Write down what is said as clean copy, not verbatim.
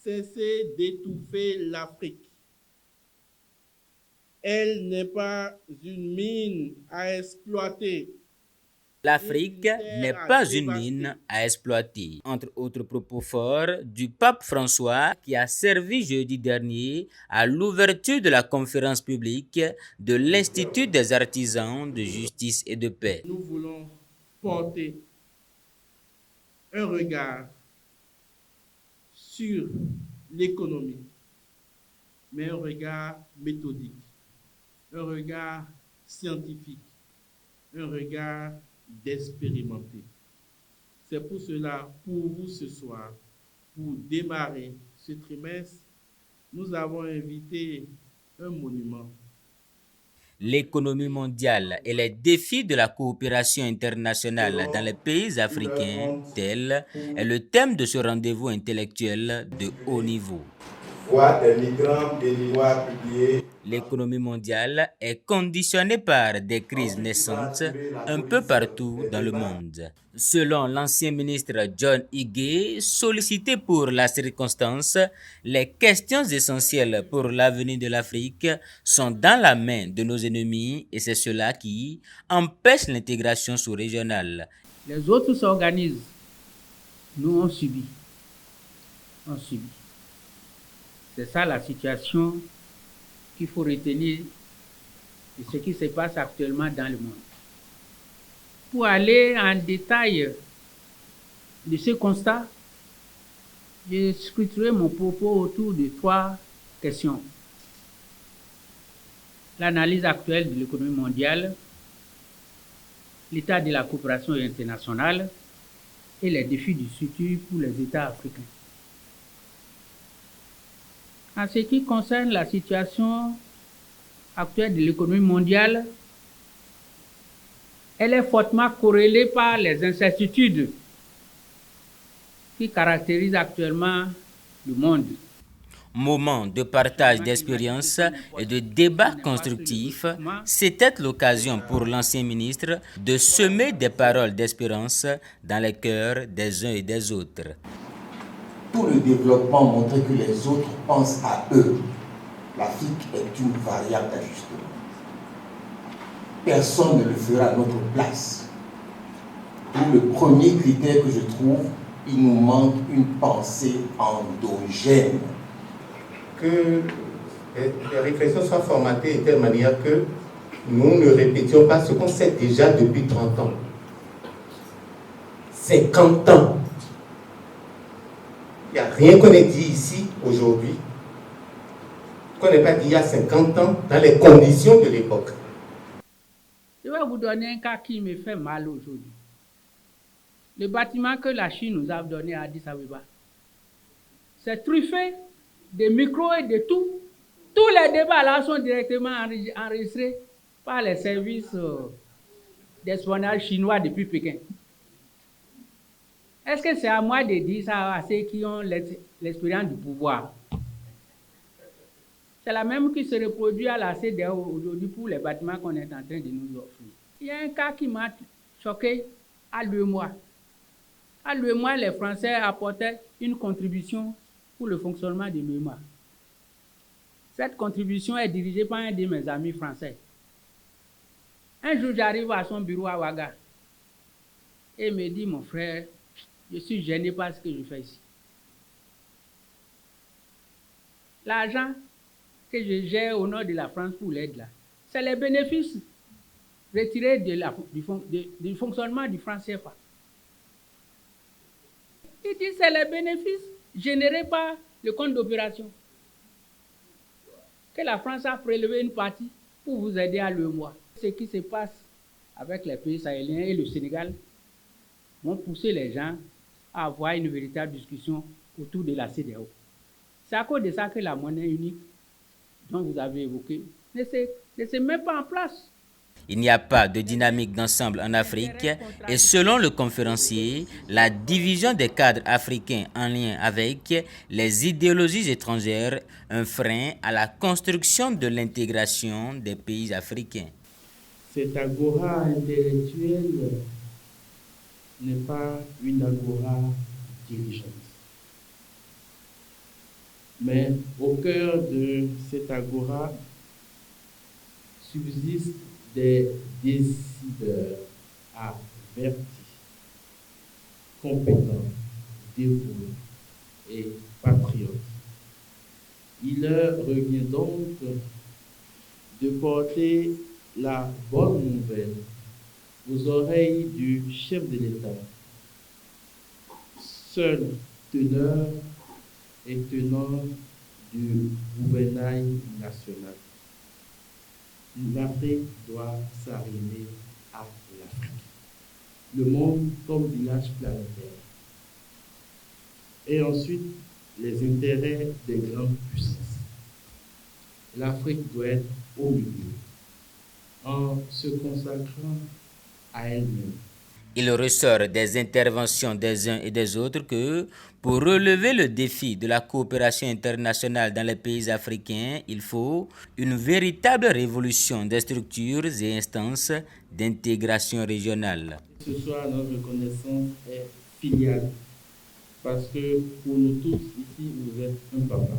cesser d'étouffer l'Afrique. Elle n'est pas une mine à exploiter. L'Afrique n'est pas une mine à exploiter. Entre autres propos forts du pape François qui a servi jeudi dernier à l'ouverture de la conférence publique de l'Institut des artisans de justice et de paix. Nous voulons porter un regard sur l'économie, mais un regard méthodique, un regard scientifique, un regard d'expérimenter. C'est pour cela, pour vous ce soir, pour démarrer ce trimestre, nous avons invité un monument. L'économie mondiale et les défis de la coopération internationale dans les pays africains, tel est le thème de ce rendez-vous intellectuel de haut niveau. Voix des migrants béninois publiée. L'économie mondiale est conditionnée par des crises naissantes un peu partout dans le monde. Selon l'ancien ministre John Igué, sollicité pour la circonstance, les questions essentielles pour l'avenir de l'Afrique sont dans la main de nos ennemis et c'est cela qui empêche l'intégration sous-régionale. Les autres s'organisent. Nous, on subit. On subit. C'est ça la situation qu'il faut retenir de ce qui se passe actuellement dans le monde. Pour aller en détail de ce constat, je structurerai mon propos autour de 3 questions. L'analyse actuelle de l'économie mondiale, l'état de la coopération internationale et les défis du futur pour les États africains. En ce qui concerne la situation actuelle de l'économie mondiale, elle est fortement corrélée par les incertitudes qui caractérisent actuellement le monde. Moment de partage d'expériences et de débats constructifs, c'était l'occasion pour l'ancien ministre de semer des paroles d'espérance dans les cœurs des uns et des autres. Tout le développement montre que les autres pensent à eux. L'Afrique est une variable d'ajustement. Personne ne le fera à notre place. Pour le premier critère que je trouve, il nous manque une pensée endogène. Que les réflexions soient formatées de telle manière que nous ne répétions pas ce qu'on sait déjà depuis 30 ans. 50 ans. Il n'y a rien qu'on ait dit ici, aujourd'hui, qu'on n'ait pas dit il y a 50 ans, dans les conditions de l'époque. Je vais vous donner un cas qui me fait mal aujourd'hui. Le bâtiment que la Chine nous a donné à Addis Abeba, c'est truffé de micros et de tout. Tous les débats là sont directement enregistrés par les services d'espionnage chinois depuis Pékin. Est-ce que c'est à moi de dire ça à ceux qui ont l'expérience du pouvoir? C'est la même qui se reproduit à la CEDEAO aujourd'hui pour les bâtiments qu'on est en train de nous offrir. Il y a un cas qui m'a choqué à l'UEMOA. À l'UEMOA, les Français apportaient une contribution pour le fonctionnement de l'UEMOA. Cette contribution est dirigée par un de mes amis français. Un jour, j'arrive à son bureau à Ouaga et il me dit, mon frère, je suis gêné par ce que je fais ici. L'argent que je gère au nord de la France pour l'aide là, c'est les bénéfices retirés du fonctionnement du franc CFA. Il dit c'est les bénéfices générés par le compte d'opération que la France a prélevé une partie pour vous aider à l'UEMOA. Ce qui se passe avec les pays sahéliens et le Sénégal vont pousser les gens à avoir une véritable discussion autour de la CEDEAO. C'est à cause de ça que la monnaie unique dont vous avez évoqué ne se met pas en place. Il n'y a pas de dynamique d'ensemble en Afrique et selon le conférencier, la division des cadres africains en lien avec les idéologies étrangères, un frein à la construction de l'intégration des pays africains. Cette agora intellectuelle n'est pas une agora dirigeante. Mais au cœur de cette agora subsistent des décideurs avertis, compétents, dévoués et patriotes. Il leur revient donc de porter la bonne nouvelle aux oreilles du chef de l'État, seul teneur et tenant du gouvernail national. L'Afrique doit s'arrimer à l'Afrique. Le monde comme village planétaire. Et ensuite, les intérêts des grandes puissances. L'Afrique doit être au milieu, en se consacrant à elle-même. Il ressort des interventions des uns et des autres que, pour relever le défi de la coopération internationale dans les pays africains, il faut une véritable révolution des structures et instances d'intégration régionale. Ce soir, notre reconnaissance est filiale, parce que pour nous tous ici, vous êtes un papa.